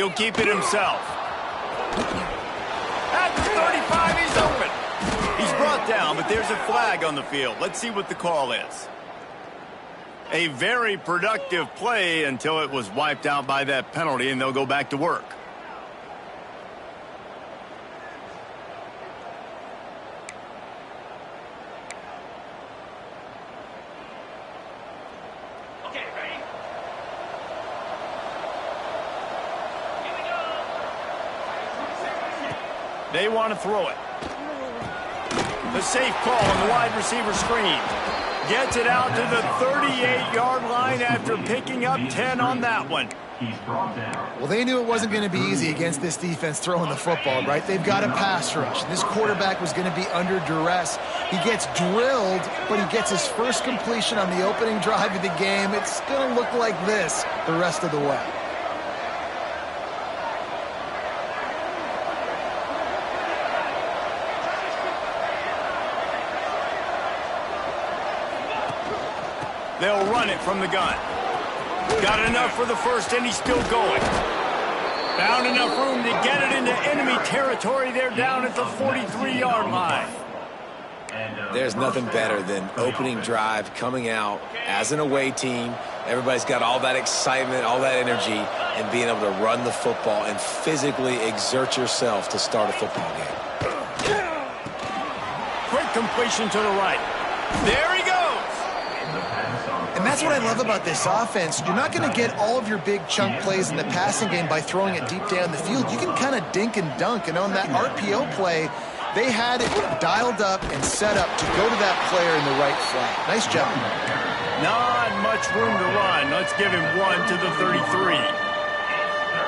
He'll keep it himself. At the 35, he's open. He's brought down, but there's a flag on the field. Let's see what the call is. A very productive play until it was wiped out by that penalty, and they'll go back to work. Okay, ready? Here we go. They want to throw it. The safe call on the wide receiver screen. Gets it out to the 38-yard line after picking up 10 on that one. Well, they knew it wasn't going to be easy against this defense throwing the football, right? They've got a pass rush. This quarterback was going to be under duress. He gets drilled, but he gets his first completion on the opening drive of the game. It's going to look like this the rest of the way. They'll run it from the gun. Got enough for the first, and he's still going. Found enough room to get it into enemy territory. They're down at the 43-yard line. There's nothing better than opening drive, coming out as an away team. Everybody's got all that excitement, all that energy, and being able to run the football and physically exert yourself to start a football game. Quick completion to the right. There he goes. And that's what I love about this offense. You're not going to get all of your big chunk plays in the passing game by throwing it deep down the field. You can kind of dink and dunk. And on that RPO play, they had it dialed up and set up to go to that player in the right flat. Nice job. Not much room to run. Let's give him one to the 33.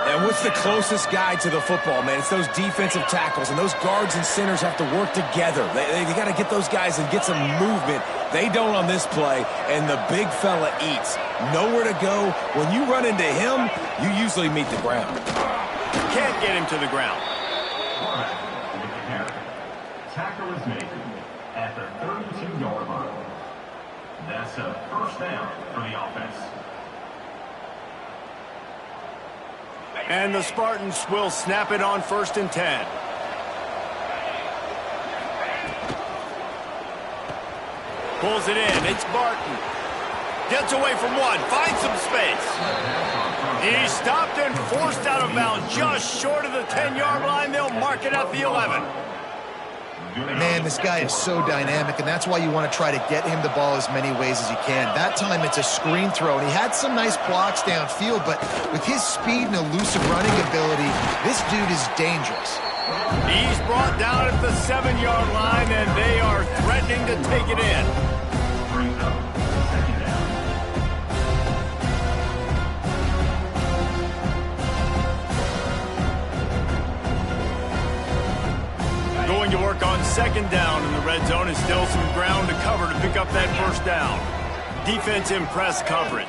And what's the closest guy to the football, man? It's those defensive tackles, and those guards and centers have to work together. They got to get those guys and get some movement. They don't on this play, and the big fella eats. Nowhere to go. When you run into him, you usually meet the ground. Can't get him to the ground. Tackle is made at the 32-yard line. That's a first down for the offense. And the Spartans will snap it on 1st and 10. Pulls it in. It's Barton. Gets away from one. Finds some space. He's stopped and forced out of bounds just short of the 10-yard line. They'll mark it at the 11. Man, this guy is so dynamic, and that's why you want to try to get him the ball as many ways as you can. That time it's a screen throw, and he had some nice blocks downfield, but with his speed and elusive running ability, this dude is dangerous. He's brought down at the 7-yard line, and they are threatening to take it in. Going to work on 2nd down in the red zone, and still some ground to cover to pick up that 1st down. Defense in press coverage.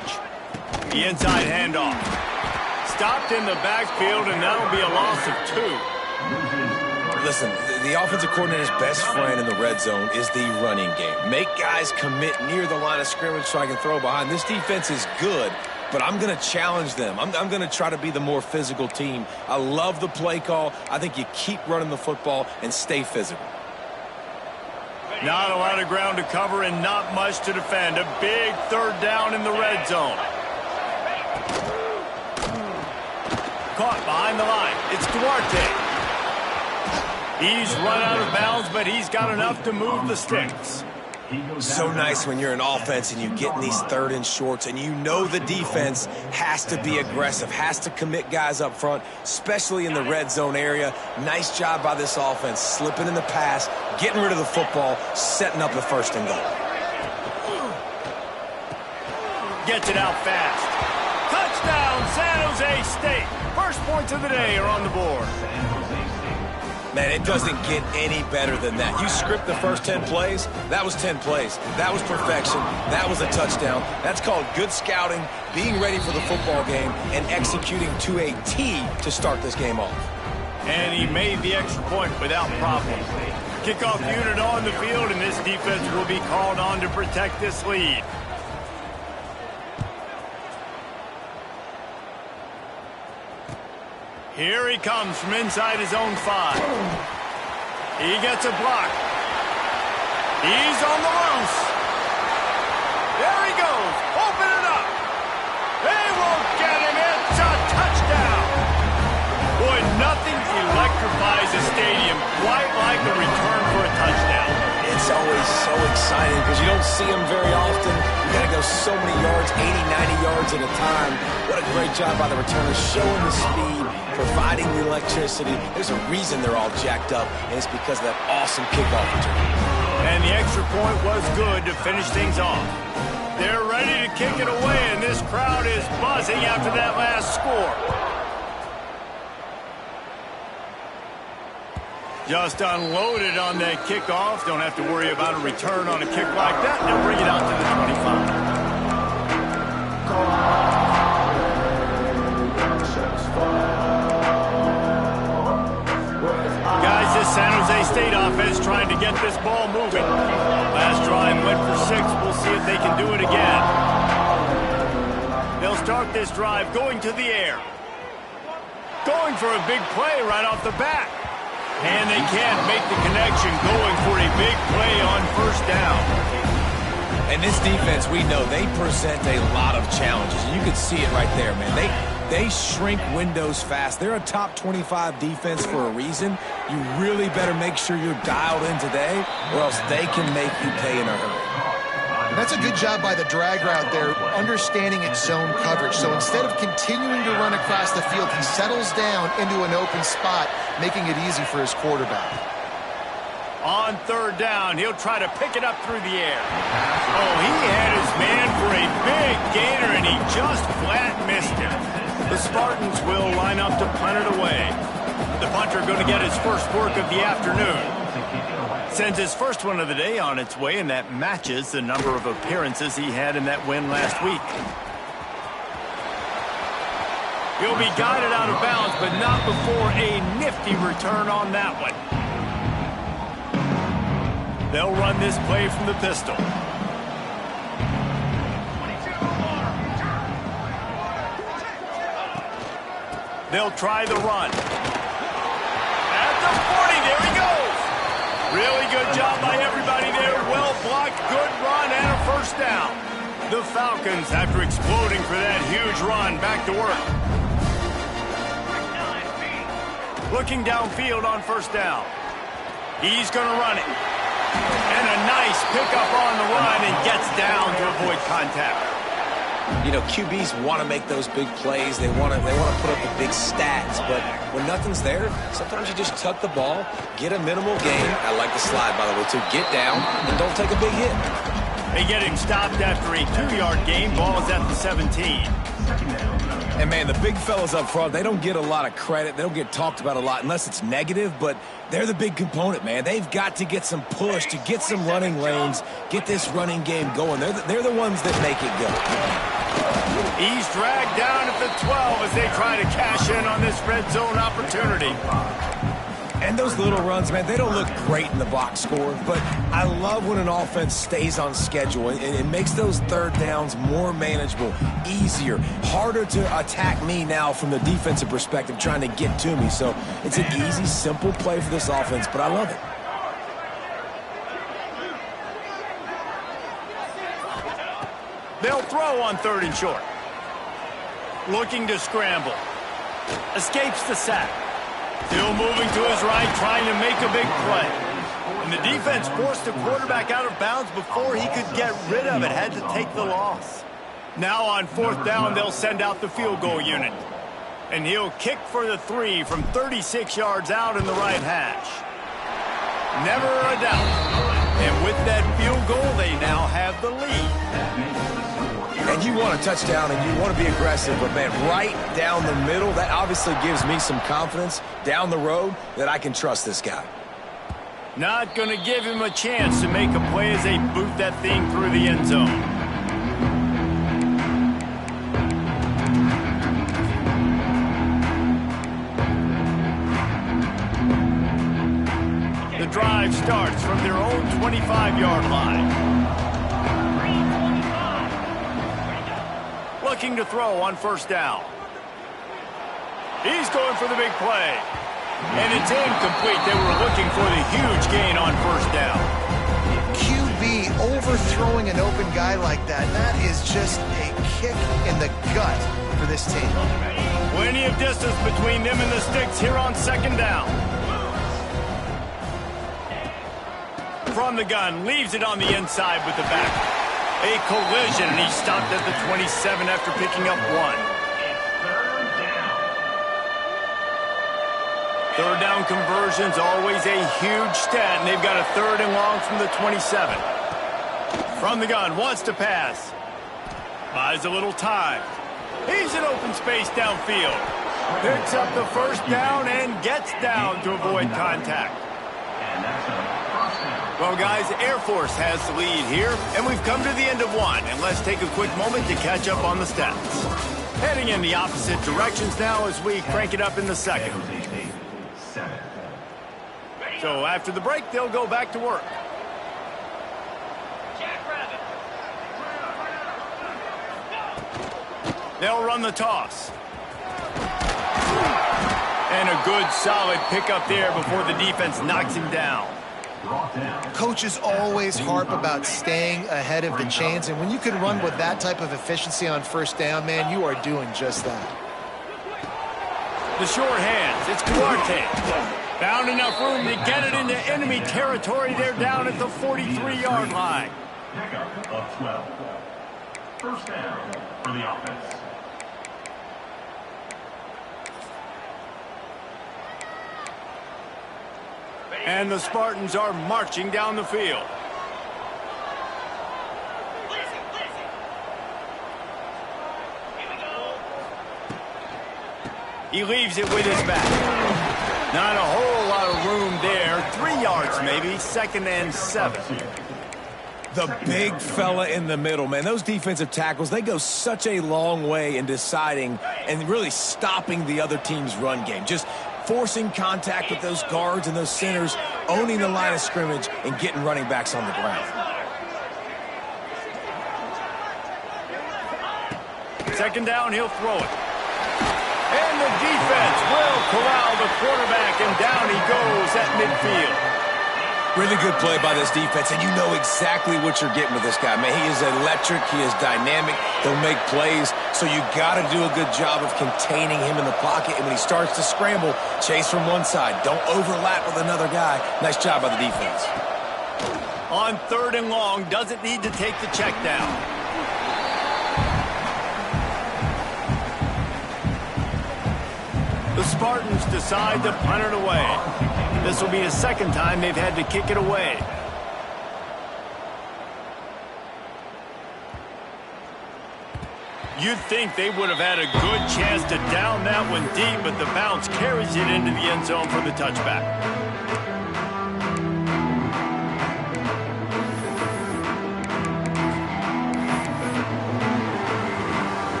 The inside handoff. Stopped in the backfield, and that'll be a loss of 2. Listen, the offensive coordinator's best friend in the red zone is the running game. Make guys commit near the line of scrimmage so I can throw behind. This defense is good, but I'm going to challenge them. I'm going to try to be the more physical team. I love the play call. I think you keep running the football and stay physical. Not a lot of ground to cover and not much to defend. A big 3rd down in the red zone. Caught behind the line. It's Duarte. He's run out of bounds, but he's got enough to move the sticks. So nice when you're an offense and you get in these 3rd and shorts and you know the defense has to be aggressive, has to commit guys up front, especially in the red zone area. Nice job by this offense, slipping in the pass, getting rid of the football, setting up the 1st and goal. Gets it out fast. Touchdown, San Jose State. First points of the day are on the board. Man, it doesn't get any better than that. You script the first 10 plays, that was 10 plays. That was perfection. That was a touchdown. That's called good scouting, being ready for the football game, and executing to a T to start this game off. And he made the extra point without problem. Kickoff unit on the field, and this defense will be called on to protect this lead. Here he comes from inside his own 5. He gets a block. He's on the loose. There he goes. Open it up. They won't get him. It's a touchdown. Boy, nothing electrifies a stadium quite like the return for a touchdown. It's always so exciting because you don't see them very often. You got to go so many yards, 80, 90 yards at a time. What a great job by the returners, showing the speed, providing the electricity. There's a reason they're all jacked up, and it's because of that awesome kickoff return. And the extra point was good to finish things off. They're ready to kick it away, and this crowd is buzzing after that last score. Just unloaded on that kickoff. Don't have to worry about a return on a kick like that. They'll bring it out to the 25. Guys, this San Jose State offense trying to get this ball moving. Last drive went for 6. We'll see if they can do it again. They'll start this drive going to the air. Going for a big play right off the bat. And they can't make the connection, going for a big play on first down. And this defense, we know, they present a lot of challenges. You can see it right there, man. They shrink windows fast. They're a top 25 defense for a reason. You really better make sure you're dialed in today, or else they can make you pay in a hurry. And that's a good job by the drag route there, understanding its zone coverage. So instead of continuing to run across the field, he settles down into an open spot, making it easy for his quarterback. On third down, he'll try to pick it up through the air. Oh, he had his man for a big gainer, and he just flat missed him. The Spartans will line up to punt it away. The punter going to get his first work of the afternoon. Sends his first one of the day on its way, and that matches the number of appearances he had in that win last week. He'll be guided out of bounds, but not before a nifty return on that one. They'll run this play from the pistol. They'll try the run. At the 40, there he goes. Really good job by everybody there. Well blocked, good run, and a first down. The Falcons, after exploding for that huge run, back to work. Looking downfield on first down. He's going to run it. And a nice pickup on the run, and gets down to avoid contact. You know, QBs want to make those big plays. They want to put up the big stats. But when nothing's there, sometimes you just tuck the ball, get a minimal gain. I like the slide, by the way, to get down and don't take a big hit. They get him stopped after a 2-yard gain. Ball is at the 17. And, man, the big fellas up front, they don't get a lot of credit. They don't get talked about a lot unless it's negative, but they're the big component, man. They've got to get some push, to get some running lanes, get this running game going. They're the ones that make it go. He's dragged down at the 12 as they try to cash in on this red zone opportunity. And those little runs, man, they don't look great in the box score, but I love when an offense stays on schedule, and it makes those third downs more manageable, easier, harder to attack me now from the defensive perspective, trying to get to me. So it's an easy, simple play for this offense, but I love it. They'll throw on third and short. Looking to scramble. Escapes the sack. Still moving to his right, trying to make a big play. And the defense forced the quarterback out of bounds before he could get rid of it. Had to take the loss. Now on fourth down, they'll send out the field goal unit. And he'll kick for the 3 from 36 yards out in the right hash. Never a doubt. And with that field goal, they now have the lead. And you want a touchdown and you want to be aggressive, but, man, right down the middle, that obviously gives me some confidence down the road that I can trust this guy. Not going to give him a chance to make a play as they boot that thing through the end zone. The drive starts from their own 25-yard line. Looking to throw on first down. He's going for the big play. And it's incomplete. They were looking for the huge gain on first down. QB overthrowing an open guy like that, that is just a kick in the gut for this team. Plenty of distance between them and the sticks here on second down. From the gun, leaves it on the inside with the back. A collision, and he stopped at the 27 after picking up 1. Third down conversion's always a huge stat, and they've got a 3rd and long from the 27. From the gun, wants to pass. Buys a little time. He's in open space downfield. Picks up the first down and gets down to avoid contact. Well, guys, Air Force has the lead here, and we've come to the end of 1. And let's take a quick moment to catch up on the stats. Heading in the opposite directions now as we crank it up in the second. So after the break, they'll go back to work. They'll run the toss. And a good, solid pickup there before the defense knocks him down. Coaches always harp about staying ahead of the chains, and when you can run with that type of efficiency on first down, man, you are doing just that. The short hands, it's Duarte. Found enough room to get it into enemy territory. They're down at the 43-yard line. Pickup of 12. First down for the offense. And the Spartans are marching down the field. He leaves it with his back. Not a whole lot of room there. 3 yards maybe, 2nd and 7. The big fella in the middle, man. Those defensive tackles, they go such a long way in deciding and really stopping the other team's run game. Just forcing contact with those guards and those centers, owning the line of scrimmage, and getting running backs on the ground. 2nd down, he'll throw it. And the defense will corral the quarterback, and down he goes at midfield. Really good play by this defense, and you know exactly what you're getting with this guy, man. He is electric. He is dynamic. He'll make plays, so you got to do a good job of containing him in the pocket. And when he starts to scramble, chase from one side. Don't overlap with another guy. Nice job by the defense. On 3rd and long, doesn't need to take the check down. The Spartans decide to punt it away. This will be the 2nd time they've had to kick it away. You'd think they would have had a good chance to down that one deep, but the bounce carries it into the end zone for the touchback.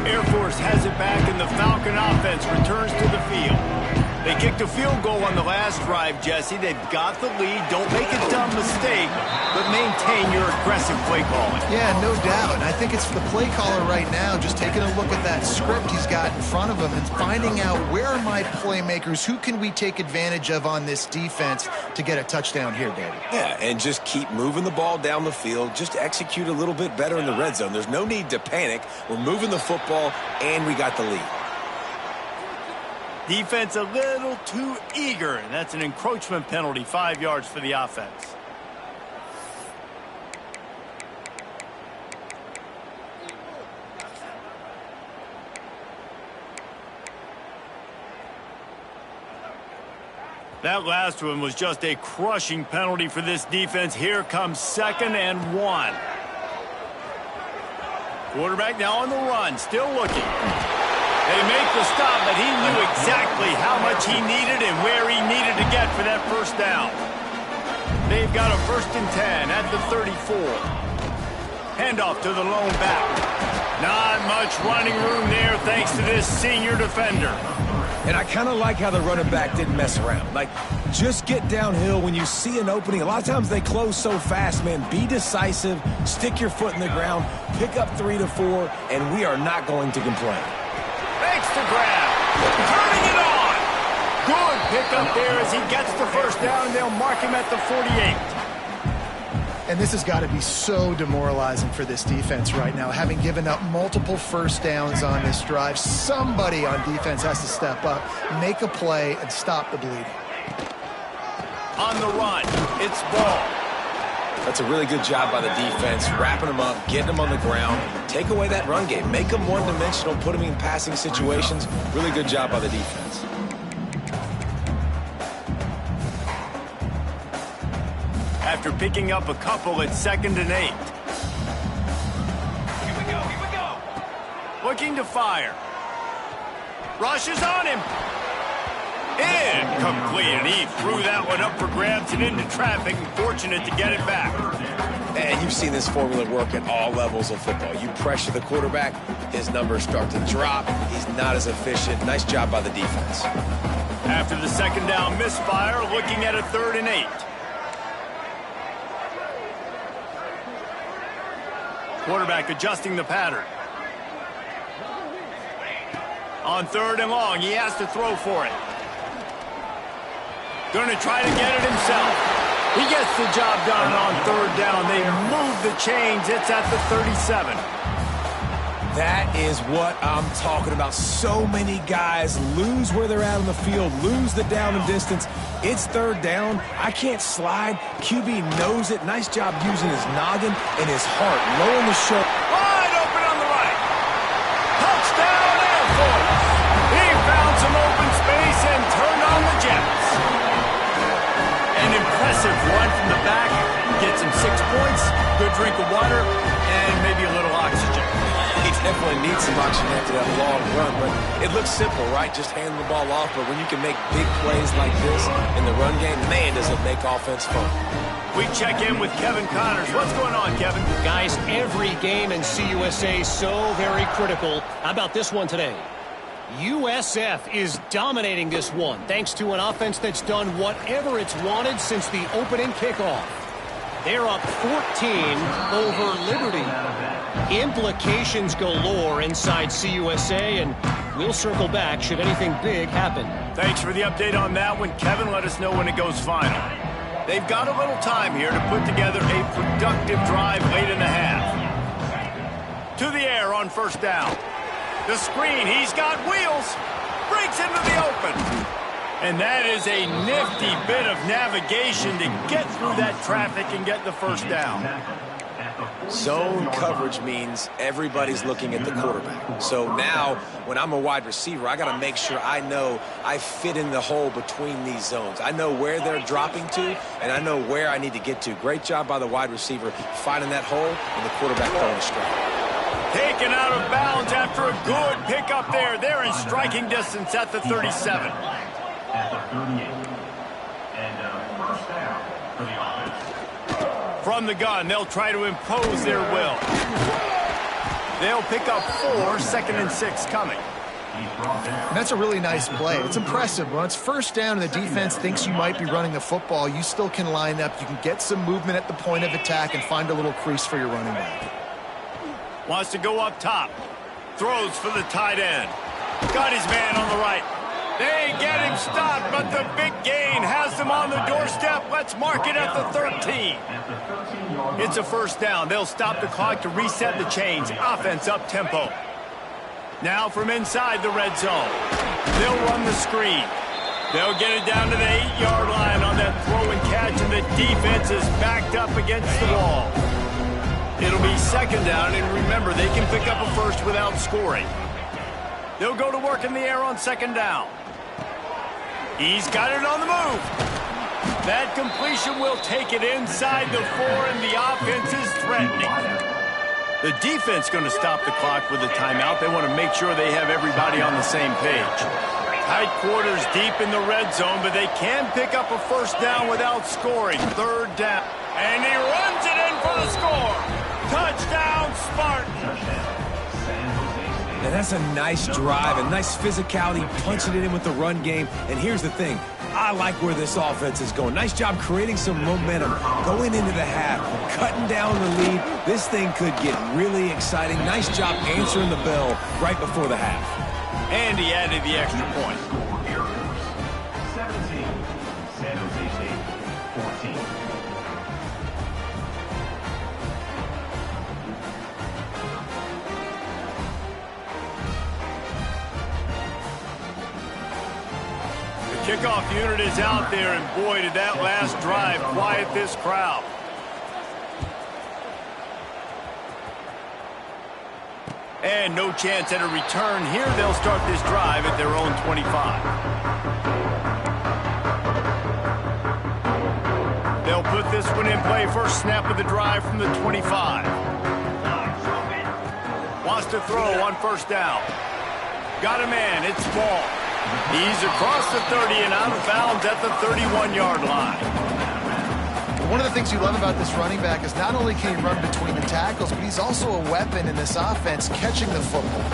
Air Force has it back, and the Falcon offense returns to the field. They kicked a field goal on the last drive, Jesse. They've got the lead. Don't make a dumb mistake, but maintain your aggressive play calling. Yeah, no doubt. And I think it's the play caller right now just taking a look at that script he's got in front of him and finding out where are my playmakers, who can we take advantage of on this defense to get a touchdown here, David. Yeah, and just keep moving the ball down the field. Just execute a little bit better in the red zone. There's no need to panic. We're moving the football, and we got the lead. Defense a little too eager, and that's an encroachment penalty, 5 yards for the offense. That last one was just a crushing penalty for this defense. Here comes 2nd and 1. Quarterback now on the run, still looking. They make the stop, but he knew exactly how much he needed and where he needed to get for that first down. They've got a 1st and 10 at the 34. Handoff to the lone back. Not much running room there thanks to this senior defender. And I kind of like how the running back didn't mess around. Like, just get downhill when you see an opening. A lot of times they close so fast, man. Be decisive, stick your foot in the ground, pick up 3 to 4, and we are not going to complain. Makes the grab. Turning it on. Good pickup there as he gets the first down, and they'll mark him at the 48. And this has got to be so demoralizing for this defense right now. Having given up multiple first downs on this drive, somebody on defense has to step up, make a play, and stop the bleeding. On the run, it's Ball. That's a really good job by the defense, wrapping them up, getting them on the ground, take away that run game, make them one-dimensional, put them in passing situations. Really good job by the defense. After picking up a couple at 2nd and 8. Here we go, here we go. Looking to fire. Rushes on him. Incomplete, and he threw that one up for grabs and into traffic, and fortunate to get it back. And you've seen this formula work at all levels of football. You pressure the quarterback, his numbers start to drop. He's not as efficient. Nice job by the defense. After the 2nd down misfire, looking at a 3rd and 8. Quarterback adjusting the pattern. On 3rd and long, he has to throw for it. Going to try to get it himself. He gets the job done on 3rd down. They move the chains. It's at the 37. That is what I'm talking about. So many guys lose where they're at on the field, lose the down and distance. It's 3rd down. I can't slide. QB knows it. Nice job using his noggin and his heart. Low in the shoulder. Wide open on the right. Touchdown, Air Force. He found some open space and turned on the Jets. An impressive run from the back. Gets him 6 points, good drink of water, and maybe a little oxygen. He definitely needs some oxygen after that long run, but it looks simple, right? Just hand the ball off, but when you can make big plays like this in the run game, man, does it make offense fun. We check in with Kevin Connors. What's going on, Kevin? Guys, every game in CUSA so very critical. How about this one today? USF is dominating this one, thanks to an offense that's done whatever it's wanted since the opening kickoff. They're up 14 over Liberty. Implications galore inside CUSA, and we'll circle back should anything big happen. Thanks for the update on that one, Kevin. Let us know when it goes final. They've got a little time here to put together a productive drive late in the half. To the air on 1st down. The screen, he's got wheels, breaks into the open. And that is a nifty bit of navigation to get through that traffic and get the 1st down. Zone coverage means everybody's looking at the quarterback. So now, when I'm a wide receiver, I got to make sure I know I fit in the hole between these zones. I know where they're dropping to, and I know where I need to get to. Great job by the wide receiver finding that hole, and the quarterback throwing straight. Taken out of bounds after a good pickup there. They're in striking distance at the 37. At the 38. And 1st down for the offense. From the gun, they'll try to impose their will. They'll pick up 4, 2nd and 6 coming. And that's a really nice play. It's impressive. When it's 1st down and the defense thinks you might be running the football, you still can line up. You can get some movement at the point of attack and find a little crease for your running back. Wants to go up top. Throws for the tight end. Got his man on the right. They get him stopped, but the big gain has them on the doorstep. Let's mark it at the 13. It's a 1st down. They'll stop the clock to reset the chains. Offense up tempo. Now from inside the red zone. They'll run the screen. They'll get it down to the 8-yard line on that throw and catch, and the defense is backed up against the wall. It'll be 2nd down, and remember, they can pick up a 1st without scoring. They'll go to work in the air on 2nd down. He's got it on the move. That completion will take it inside the 4, and the offense is threatening. The defense going to stop the clock with a timeout. They want to make sure they have everybody on the same page. Tight quarters deep in the red zone, but they can pick up a 1st down without scoring. 3rd down. And he runs it in for the score. Touchdown, Spartans. And that's a nice drive, a nice physicality, punching it in with the run game. And here's the thing. I like where this offense is going. Nice job creating some momentum, going into the half, cutting down the lead. This thing could get really exciting. Nice job answering the bell right before the half. And he added the extra point. Air Force 17, San Jose State 14. The kickoff unit is out there, and boy, did that last drive quiet this crowd. And no chance at a return here. They'll start this drive at their own 25. They'll put this one in play. First snap of the drive from the 25. Wants to throw on first down. Got a man. It's Ball. He's across the 30 and out of bounds at the 31-yard line. One of the things you love about this running back is not only can he run between the tackles, but he's also a weapon in this offense catching the football.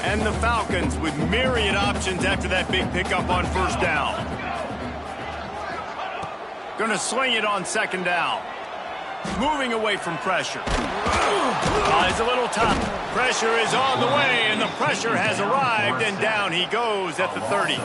And the Falcons with myriad options after that big pickup on first down. Gonna sling it on second down. Moving away from pressure. He's a little tough. Pressure is on the way, and the pressure has arrived, and down he goes at the 30.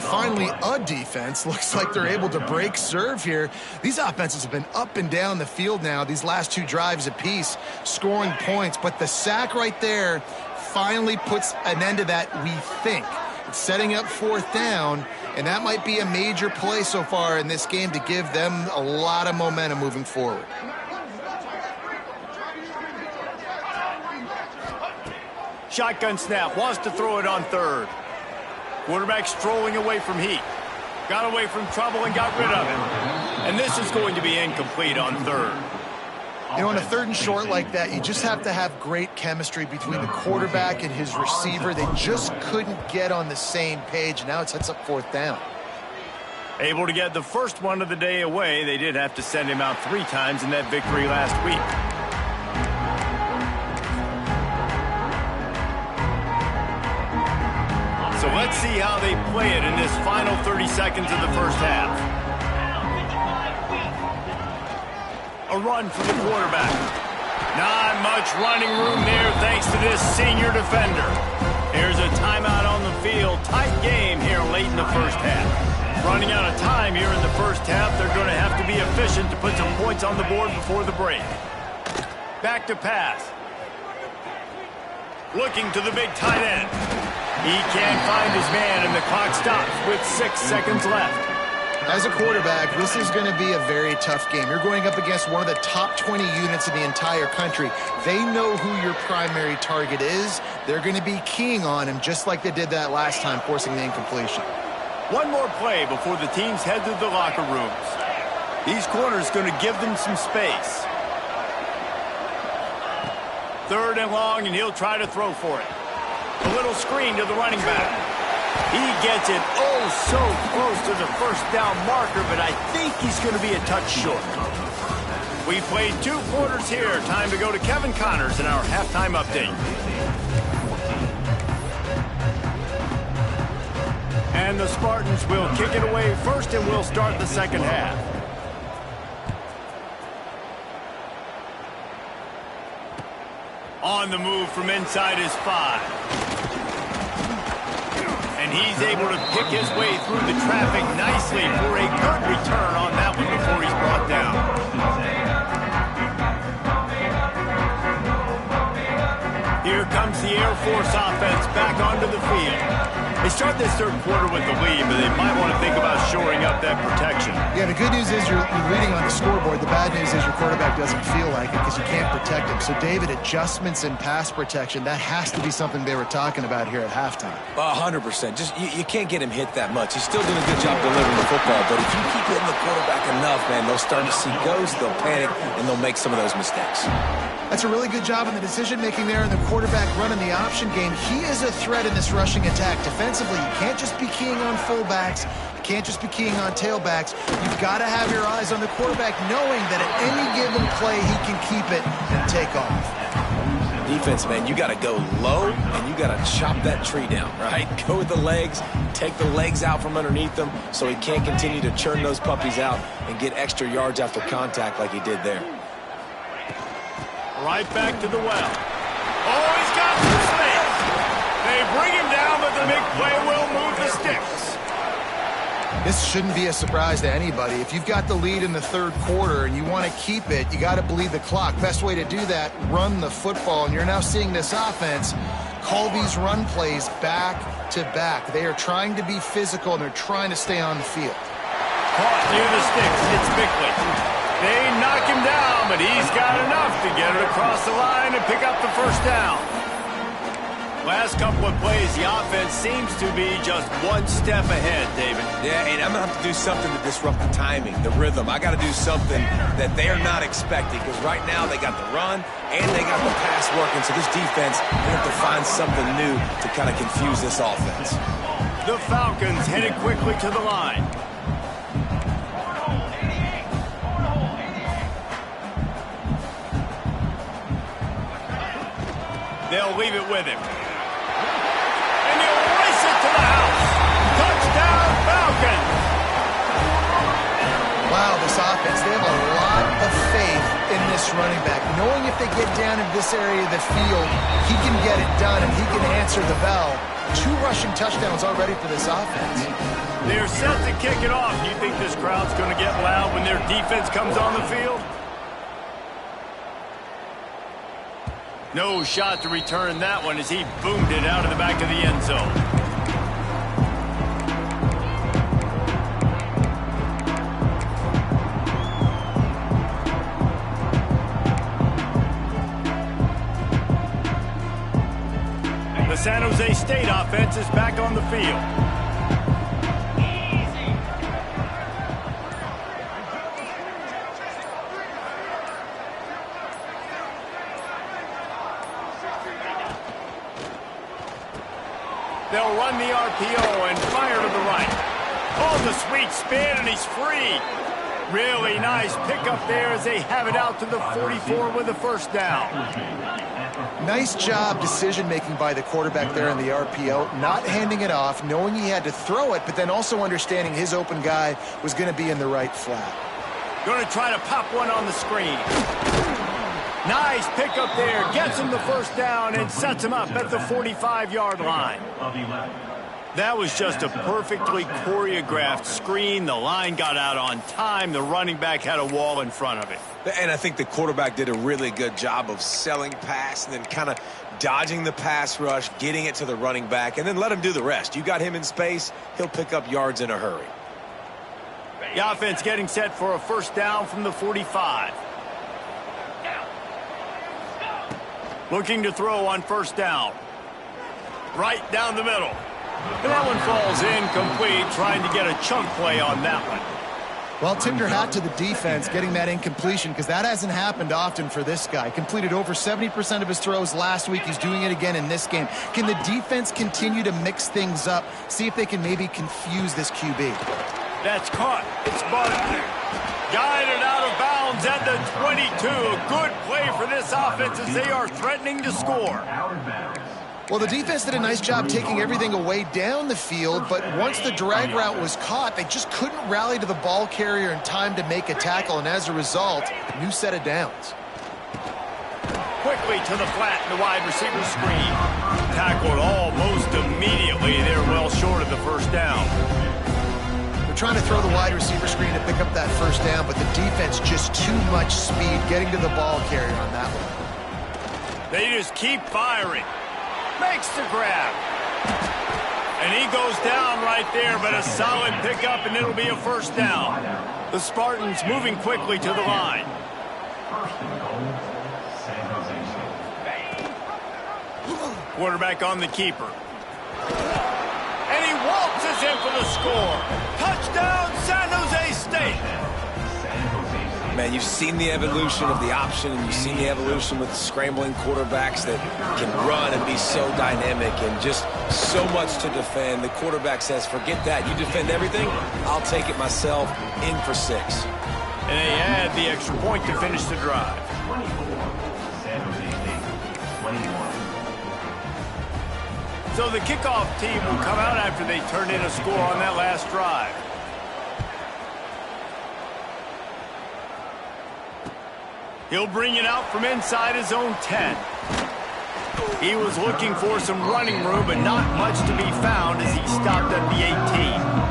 Finally, a defense. Looks like they're able to break serve here. These offenses have been up and down the field now, these last two drives apiece, scoring points. But the sack right there finally puts an end to that, we think. It's setting up fourth down, and that might be a major play so far in this game to give them a lot of momentum moving forward. Shotgun snap, wants to throw it on third. Quarterback strolling away from heat. Got away from trouble and got rid of it. And this is going to be incomplete on third. You know, on a third and short like that, you just have to have great chemistry between the quarterback and his receiver. They just couldn't get on the same page. Now it sets up fourth down. Able to get the first one of the day away. They did have to send him out 3 times in that victory last week. So let's see how they play it in this final 30 seconds of the first half. A run for the quarterback. Not much running room there thanks to this senior defender. Here's a timeout on the field. Tight game here late in the first half. Running out of time here in the first half. They're going to have to be efficient to put some points on the board before the break. Back to pass. Looking to the big tight end. He can't find his man, and the clock stops with 6 seconds left. As a quarterback, this is going to be a very tough game. You're going up against one of the top 20 units in the entire country. They know who your primary target is. They're going to be keying on him just like they did that last time, forcing the incompletion. One more play before the teams head to the locker rooms. These corners going to give them some space. Third and long, and he'll try to throw for it. A little screen to the running back. He gets it so close to the first down marker, but I think he's going to be a touch short. We played 2 quarters here. Time to go to Kevin Connors in our halftime update. And the Spartans will kick it away first, and we'll start the second half. On the move from inside his 5. And he's able to pick his way through the traffic nicely for a good return on that one before he's brought down. Here comes the Air Force offense back onto the field. They start this third quarter with the lead, but they might want to think about shoring up that protection. Yeah, the good news is you're leading on the scoreboard. The bad news is your quarterback doesn't feel like it because you can't protect him. So, David, adjustments in pass protection, that has to be something they were talking about here at halftime. 100%. Just you can't get him hit that much. He's still doing a good job delivering the football, but if you keep hitting the quarterback enough, man, they'll start to see ghosts, they'll panic, and they'll make some of those mistakes. That's a really good job in the decision-making there, and the quarterback running the option game. He is a threat in this rushing attack. Defensively, you can't just be keying on fullbacks. You can't just be keying on tailbacks. You've got to have your eyes on the quarterback, knowing that at any given play, he can keep it and take off. Defense, man, you got to go low, and you got to chop that tree down, right? Go with the legs, take the legs out from underneath him so he can't continue to churn those puppies out and get extra yards after contact like he did there. Right back to the well. Oh, he's got some space. They bring him down, the big play will move the sticks. This shouldn't be a surprise to anybody. If you've got the lead in the third quarter and you want to keep it, you got to bleed the clock. Best way to do that, run the football. And you're now seeing this offense call these run plays back to back. They are trying to be physical, and they're trying to stay on the field. Caught near the sticks. It's Bickley. They knock him down, but he's got enough to get it across the line and pick up the first down. Last couple of plays, the offense seems to be just one step ahead, David. Yeah, and I'm going to have to do something to disrupt the timing, the rhythm. I got to do something that they are not expecting, because right now they got the run and they got the pass working. So this defense, they have to find something new to kind of confuse this offense. The Falcons headed quickly to the line. They'll leave it with him. And he'll race it to the house. Touchdown, Falcons! Wow, this offense, they have a lot of faith in this running back. Knowing if they get down in this area of the field, he can get it done and he can answer the bell. 2 rushing touchdowns already for this offense. They're set to kick it off. Do you think this crowd's going to get loud when their defense comes on the field? No shot to return that one as he boomed it out of the back of the end zone. The San Jose State offense is back on the field. They'll run the RPO and fire to the right. Oh, the sweet spin, and he's free. Really nice pickup there as they have it out to the 44 with a first down. Nice job decision-making by the quarterback there in the RPO, not handing it off, knowing he had to throw it, but then also understanding his open guy was going to be in the right flat. Going to try to pop one on the screen. Nice pickup there, gets him the first down and sets him up at the 45-yard line. That was just a perfectly choreographed screen. The line got out on time. The running back had a wall in front of it. And I think the quarterback did a really good job of selling pass and then kind of dodging the pass rush, getting it to the running back, and then let him do the rest. You got him in space, he'll pick up yards in a hurry. The offense getting set for a first down from the 45. Looking to throw on first down. Right down the middle. And that one falls incomplete, trying to get a chunk play on that one. Well, tip your hat to the defense getting that incompletion, because that hasn't happened often for this guy. Completed over 70% of his throws last week. He's doing it again in this game. Can the defense continue to mix things up, see if they can maybe confuse this QB? That's caught. It's Barton. Guided out of bounds at the 22. A good play for this offense as they are threatening to score. Well, the defense did a nice job taking everything away down the field, but once the drag route was caught, they just couldn't rally to the ball carrier in time to make a tackle, and as a result, a new set of downs. Quickly to the flat in the wide receiver screen. Tackled almost immediately. They're well short of the first down. They're trying to throw the wide receiver screen to pick up that first down, but the defense just too much speed getting to the ball carrier on that one. They just keep firing. Makes the grab. And he goes down right there, but a solid pickup, and it'll be a first down. The Spartans moving quickly to the line. Quarterback on the keeper. And he waltzes in for the score. Touchdown, San Jose State. Man, you've seen the evolution of the option, and you've seen the evolution with the scrambling quarterbacks that can run and be so dynamic and just so much to defend. The quarterback says, forget that. You defend everything, I'll take it myself. In for 6. And they add the extra point to finish the drive. So the kickoff team will come out after they turn in a score on that last drive. He'll bring it out from inside his own 10. He was looking for some running room, but not much to be found as he stopped at the 18.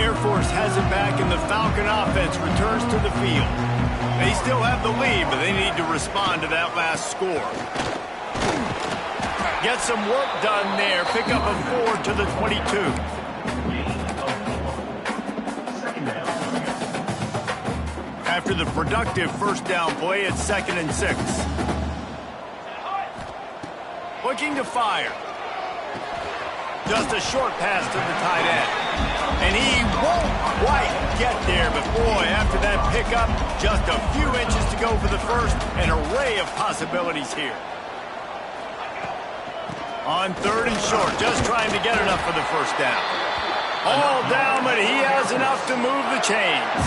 Air Force has it back, and the Falcon offense returns to the field. They still have the lead, but they need to respond to that last score. Get some work done there. Pick up a 4 to the 22. After the productive first down play, it's 2nd and 6. Looking to fire. Just a short pass to the tight end. And he won't quite get there, but boy, after that pickup, just a few inches to go for the first. An array of possibilities here. On 3rd and short, just trying to get enough for the first down. All down, but he has enough to move the chains.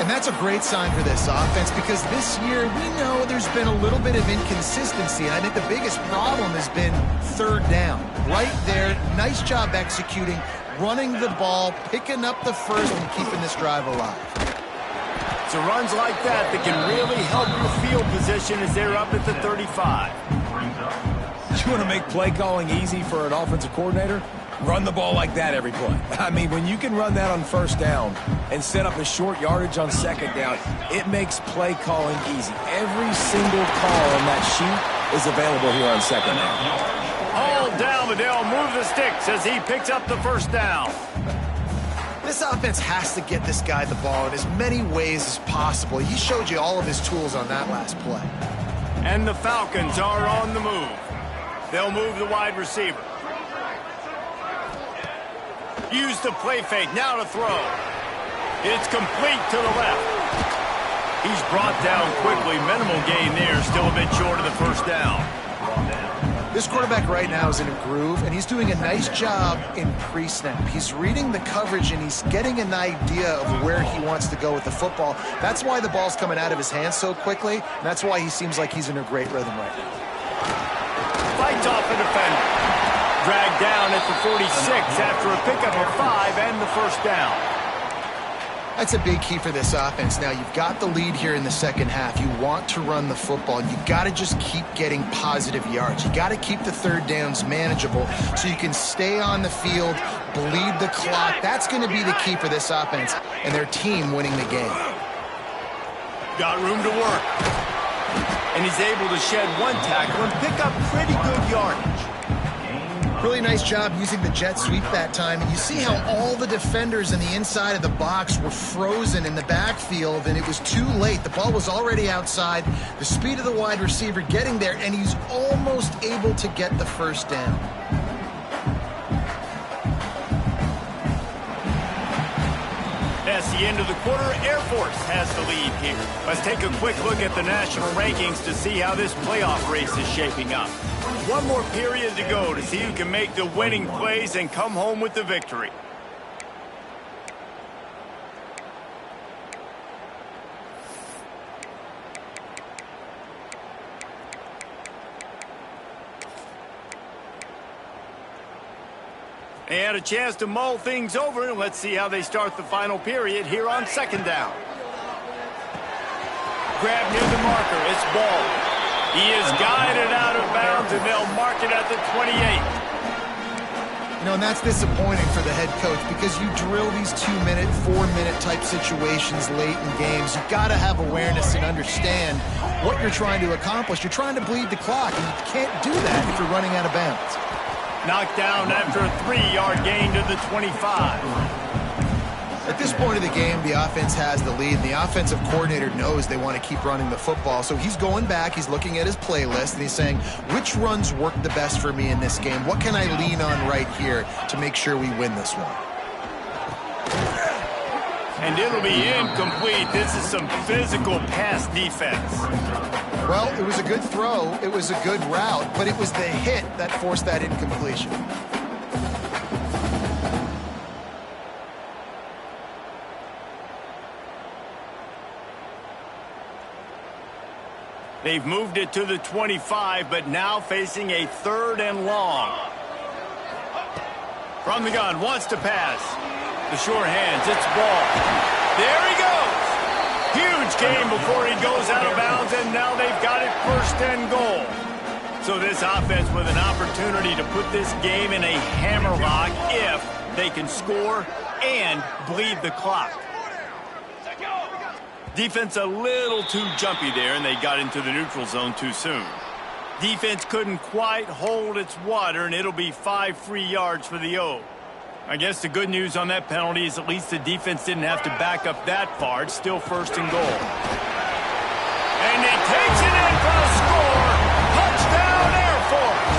And that's a great sign for this offense because this year we know there's been a little bit of inconsistency. And I think the biggest problem has been 3rd down. Right there, nice job executing, running the ball, picking up the first, and keeping this drive alive. So runs like that can really help your field position as they're up at the 35. You want to make play calling easy for an offensive coordinator? Run the ball like that every play. I mean, when you can run that on 1st down and set up a short yardage on 2nd down, it makes play calling easy. Every single call on that sheet is available here on 2nd down. All down, but they'll move the sticks as he picks up the first down. This offense has to get this guy the ball in as many ways as possible. He showed you all of his tools on that last play. And the Falcons are on the move. They'll move the wide receiver. Use the play fake, now to throw. It's complete to the left. He's brought down quickly. Minimal gain there, still a bit short of the first down. This quarterback right now is in a groove, and he's doing a nice job in pre-snap. He's reading the coverage, and he's getting an idea of where he wants to go with the football. That's why the ball's coming out of his hands so quickly, and that's why he seems like he's in a great rhythm right now. Fights off the defender. Dragged down at the 46 after a pickup of 5 and the first down. That's a big key for this offense. Now, you've got the lead here in the 2nd half. You want to run the football. You got to just keep getting positive yards. You got to keep the 3rd downs manageable so you can stay on the field, bleed the clock. That's going to be the key for this offense and their team winning the game. Got room to work. And he's able to shed one tackle and pick up pretty good yardage. Really nice job using the jet sweep that time. And you see how all the defenders in the inside of the box were frozen in the backfield, and it was too late. The ball was already outside. The speed of the wide receiver getting there, and he's almost able to get the first down. That's the end of the quarter. Air Force has the lead here. Let's take a quick look at the national rankings to see how this playoff race is shaping up. One more period to go to see who can make the winning plays and come home with the victory. They had a chance to mull things over, and let's see how they start the final period here on 2nd down. Grab near the marker, it's Ball. He is guided out of bounds, and they'll mark it at the 28. You know, and that's disappointing for the head coach because you drill these 2-minute, 4-minute type situations late in games. You've got to have awareness and understand what you're trying to accomplish. You're trying to bleed the clock, and you can't do that if you're running out of bounds. Knocked down after a 3-yard gain to the 25. At this point of the game, the offense has the lead. The offensive coordinator knows they want to keep running the football. So he's going back, he's looking at his playlist, and he's saying, which runs work the best for me in this game? What can I lean on right here to make sure we win this one? And it'll be incomplete. This is some physical pass defense. Well, it was a good throw, it was a good route, but it was the hit that forced that incompletion. They've moved it to the 25, but now facing a 3rd and long. From the gun, wants to pass. The short hands, it's Ball. There he goes. Huge gain before he goes out of bounds, and now they've got it 1st and goal. So this offense with an opportunity to put this game in a hammerlock if they can score and bleed the clock. Defense a little too jumpy there, and they got into the neutral zone too soon. Defense couldn't quite hold its water, and it'll be 5 free yards for the O. I guess the good news on that penalty is at least the defense didn't have to back up that far. It's still 1st and goal. And he takes it in for a score. Touchdown, Air Force.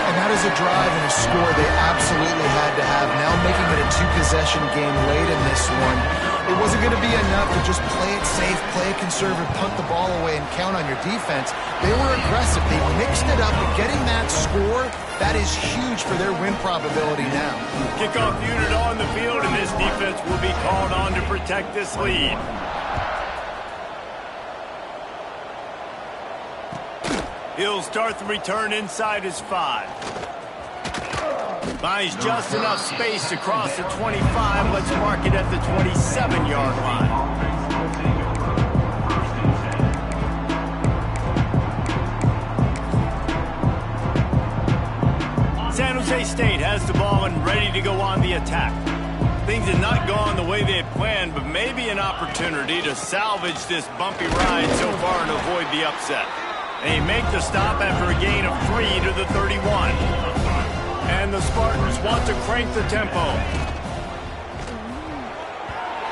And that is a drive and a score they absolutely had to have. Now making it a 2-possession game late in this one. It wasn't going to be enough to just play it safe, play it conservative, punt the ball away, and count on your defense. They were aggressive. They mixed it up, and getting that score, that is huge for their win probability now. Kickoff unit on the field, and this defense will be called on to protect this lead. He'll start the return inside his 5. Finds just enough space to cross the 25. Let's mark it at the 27-yard line. San Jose State has the ball and ready to go on the attack. Things had not gone the way they had planned, but maybe an opportunity to salvage this bumpy ride so far and avoid the upset. They make the stop after a gain of 3 to the 31. And the Spartans want to crank the tempo.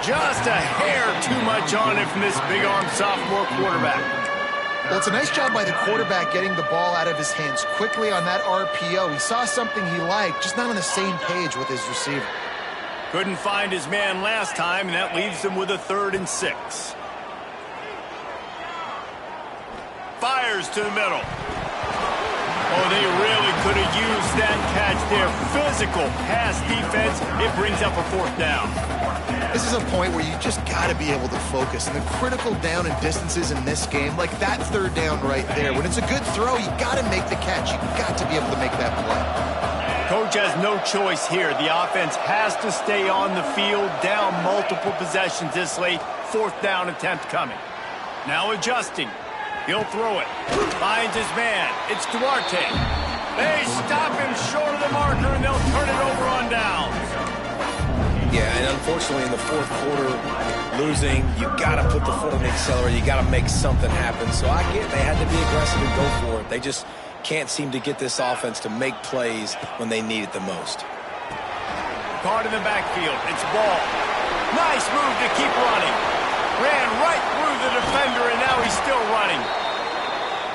Just a hair too much on it from this big-armed sophomore quarterback. Well, it's a nice job by the quarterback getting the ball out of his hands quickly on that RPO. He saw something he liked, just not on the same page with his receiver. Couldn't find his man last time, and that leaves him with a 3rd and 6. Fires to the middle. Oh, they really could have used that catch there. Physical pass defense. It brings up a 4th down. This is a point where you just got to be able to focus. And the critical down and distances in this game, like that 3rd down right there, when it's a good throw, you got to make the catch. You got to be able to make that play. Coach has no choice here. The offense has to stay on the field, down multiple possessions this late. 4th down attempt coming. Now adjusting. He'll throw it. Finds his man. It's Duarte. They stop him short of the marker, and they'll turn it over on downs. Yeah, and unfortunately in the 4th quarter, losing, you got to put the foot on the accelerator. You got to make something happen. So I get they had to be aggressive and go for it. They just can't seem to get this offense to make plays when they need it the most. Caught in the backfield. It's Ball. Nice move to keep running. Ran right through the defender, and now he's still running.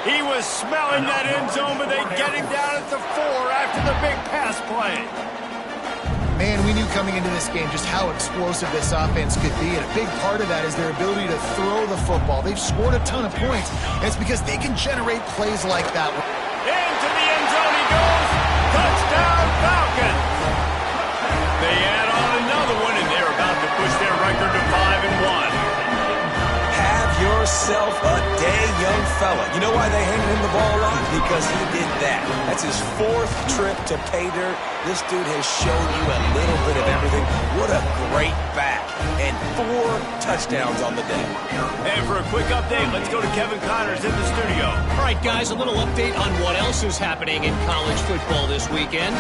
He was smelling that end zone, but they get him down at the 4 after the big pass play. Man, we knew coming into this game just how explosive this offense could be, and a big part of that is their ability to throw the football. They've scored a ton of points, and it's because they can generate plays like that. Into the end zone he goes. Touchdown, Falcons. They add on another one, and they're about to push their record to 5-1. Yourself a day, young fella. You know why they handed him the ball a lot? Because he did that. That's his 4th trip to pay dirt. This dude has shown you a little bit of everything. What a great back. And 4 touchdowns on the day. And for a quick update, let's go to Kevin Connors in the studio. All right, guys, a little update on what else is happening in college football this weekend.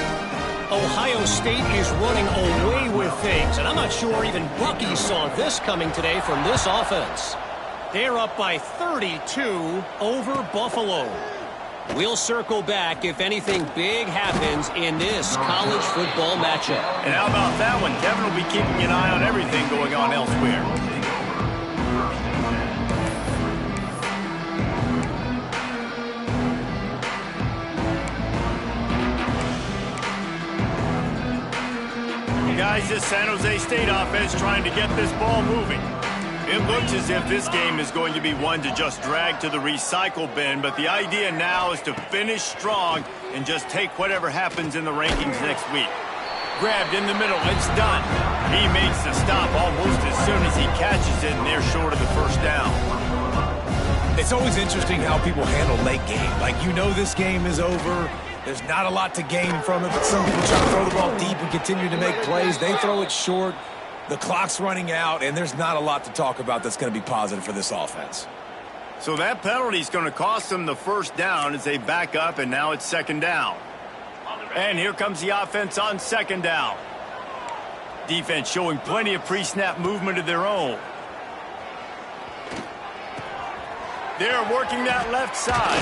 Ohio State is running away with things, and I'm not sure even Bucky saw this coming today from this offense. They're up by 32 over Buffalo. We'll circle back if anything big happens in this college football matchup. And how about that one? Kevin will be keeping an eye on everything going on elsewhere. Guys, this San Jose State offense trying to get this ball moving. It looks as if this game is going to be one to just drag to the recycle bin, but the idea now is to finish strong and just take whatever happens in the rankings next week. Grabbed in the middle, it's done. He makes the stop almost as soon as he catches it, and they're short of the 1st down. It's always interesting how people handle late game. Like, you know this game is over. There's not a lot to gain from it, but some people try to throw the ball deep and continue to make plays. They throw it short. The clock's running out, and there's not a lot to talk about that's going to be positive for this offense. So that penalty is going to cost them the first down as they back up, and now it's second down. And here comes the offense on second down. Defense showing plenty of pre-snap movement of their own. They're working that left side.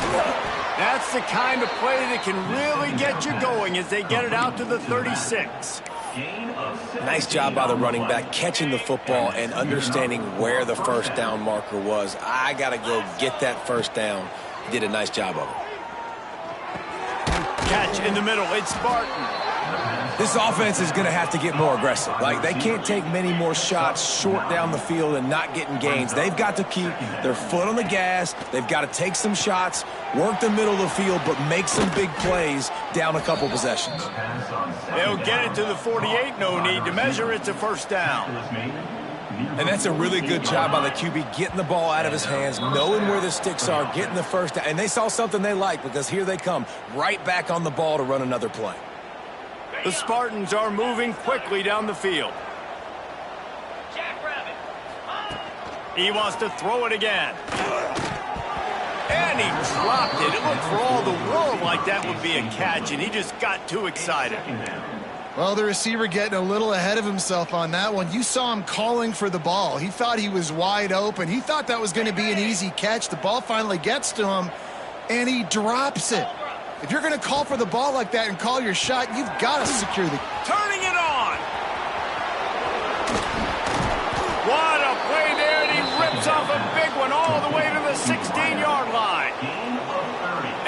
That's the kind of play that can really get you going as they get it out to the 36. Nice job by the running back catching the football and understanding where the first down marker was. I got to go get that first down. He did a nice job of it. Catch in the middle. It's Spartan. This offense is going to have to get more aggressive. Like, they can't take many more shots short down the field and not getting gains. They've got to keep their foot on the gas. They've got to take some shots, work the middle of the field, but make some big plays down a couple possessions. They'll get it to the 48. No need to measure. It's a first down. And that's a really good job by the QB, getting the ball out of his hands, knowing where the sticks are, getting the first down. And they saw something they like, because here they come right back on the ball to run another play. The Spartans are moving quickly down the field. Jackrabbit. He wants to throw it again. And he dropped it. It looked for all the world like that would be a catch, and he just got too excited. Well, the receiver getting a little ahead of himself on that one. You saw him calling for the ball. He thought he was wide open. He thought that was going to be an easy catch. The ball finally gets to him, and he drops it. If you're going to call for the ball like that and call your shot, you've got to secure the... Turning it on! What a play there, and he rips off a big one all the way to the 16-yard line.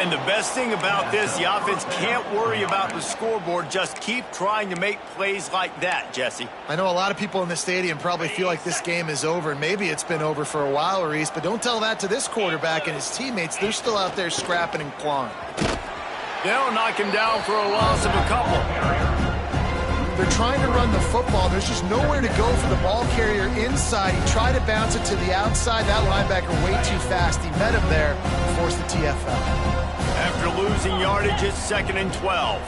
And the best thing about this, the offense can't worry about the scoreboard. Just keep trying to make plays like that, Jesse. I know a lot of people in the stadium probably feel like this game is over. Maybe it's been over for a while, Reese, but don't tell that to this quarterback and his teammates. They're still out there scrapping and clawing. They'll knock him down for a loss of a couple. They're trying to run the football. There's just nowhere to go for the ball carrier inside. He tried to bounce it to the outside. That linebacker way too fast. He met him there and forced the TFL. After losing yardage, it's 2nd and 12.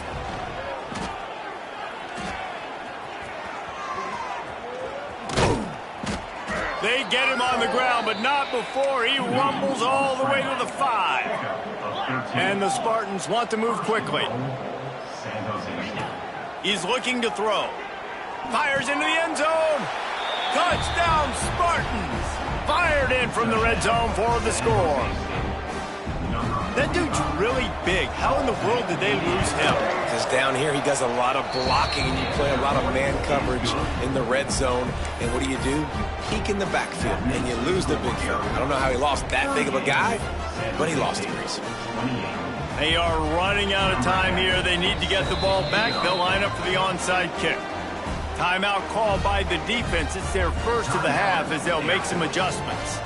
They get him on the ground, but not before he rumbles all the way to the 5. And the Spartans want to move quickly. He's looking to throw. Fires into the end zone. Touchdown, Spartans. Fired in from the red zone for the score. That dude's really big. How in the world did they lose him? Because down here he does a lot of blocking, and you play a lot of man coverage in the red zone. And what do? You peek in the backfield, and you lose the big fella. I don't know how he lost that big of a guy, but he lost him. They are running out of time here. They need to get the ball back. They'll line up for the onside kick. Timeout called by the defense. It's their first of the half as they'll make some adjustments.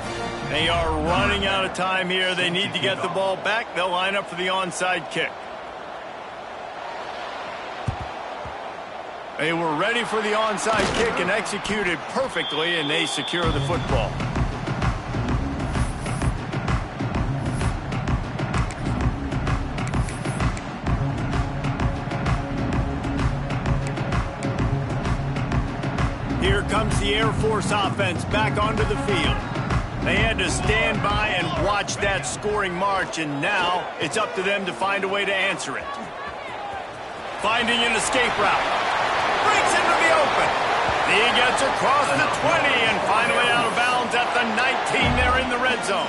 They are running out of time here. They need to get the ball back. They'll line up for the onside kick. They were ready for the onside kick and executed perfectly, and they secure the football. Here comes the Air Force offense back onto the field. They had to stand by and watch that scoring march, and now it's up to them to find a way to answer it. Finding an escape route. Breaks into the open. He gets across the 20 and finally out of bounds at the 19 there in the red zone.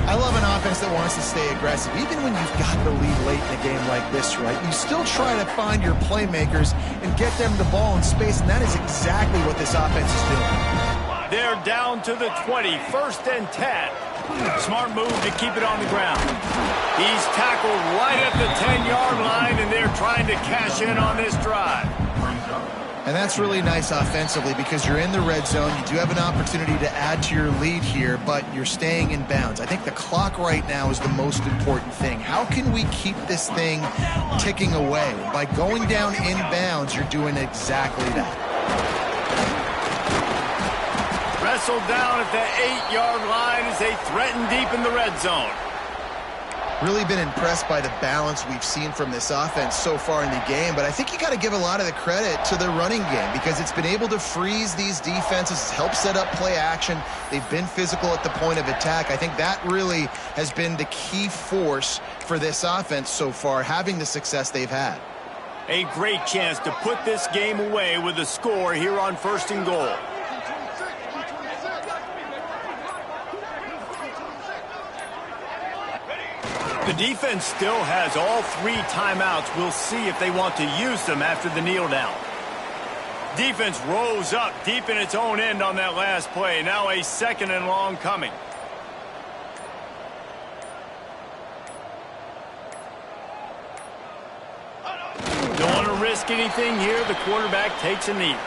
I love an offense that wants to stay aggressive. Even when you've got the lead late in a game like this, right? You still try to find your playmakers and get them the ball in space, and that is exactly what this offense is doing. They're down to the 20, 1st and 10. Smart move to keep it on the ground. He's tackled right at the 10-yard line, and they're trying to cash in on this drive. And that's really nice offensively because you're in the red zone. You do have an opportunity to add to your lead here, but you're staying in bounds. I think the clock right now is the most important thing. How can we keep this thing ticking away? By going down in bounds, you're doing exactly that. Wrestled down at the 8-yard line as they threaten deep in the red zone. Really been impressed by the balance we've seen from this offense so far in the game, but I think you got to give a lot of the credit to the running game because it's been able to freeze these defenses, help set up play action. They've been physical at the point of attack. I think that really has been the key force for this offense so far, having the success they've had. A great chance to put this game away with a score here on 1st and goal. The defense still has all 3 timeouts. We'll see if they want to use them after the kneel down. Defense rose up deep in its own end on that last play. Now a 2nd and long coming. Don't want to risk anything here. The quarterback takes a knee.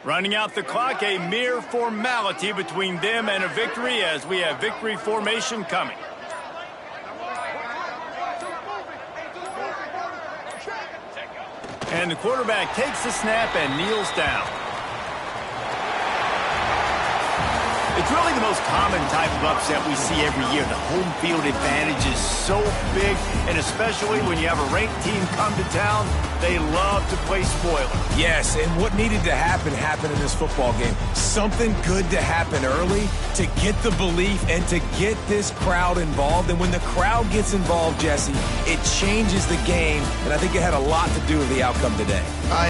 Running out the clock, a mere formality between them and a victory as we have victory formation coming. And the quarterback takes the snap and kneels down. It's really the most common type of upset we see every year. The home field advantage is so big, and especially when you have a ranked team come to town, they love to play spoiler. Yes, and what needed to happen happened in this football game. Something good to happen early to get the belief and to get this crowd involved. And when the crowd gets involved, Jesse, it changes the game, and I think it had a lot to do with the outcome today.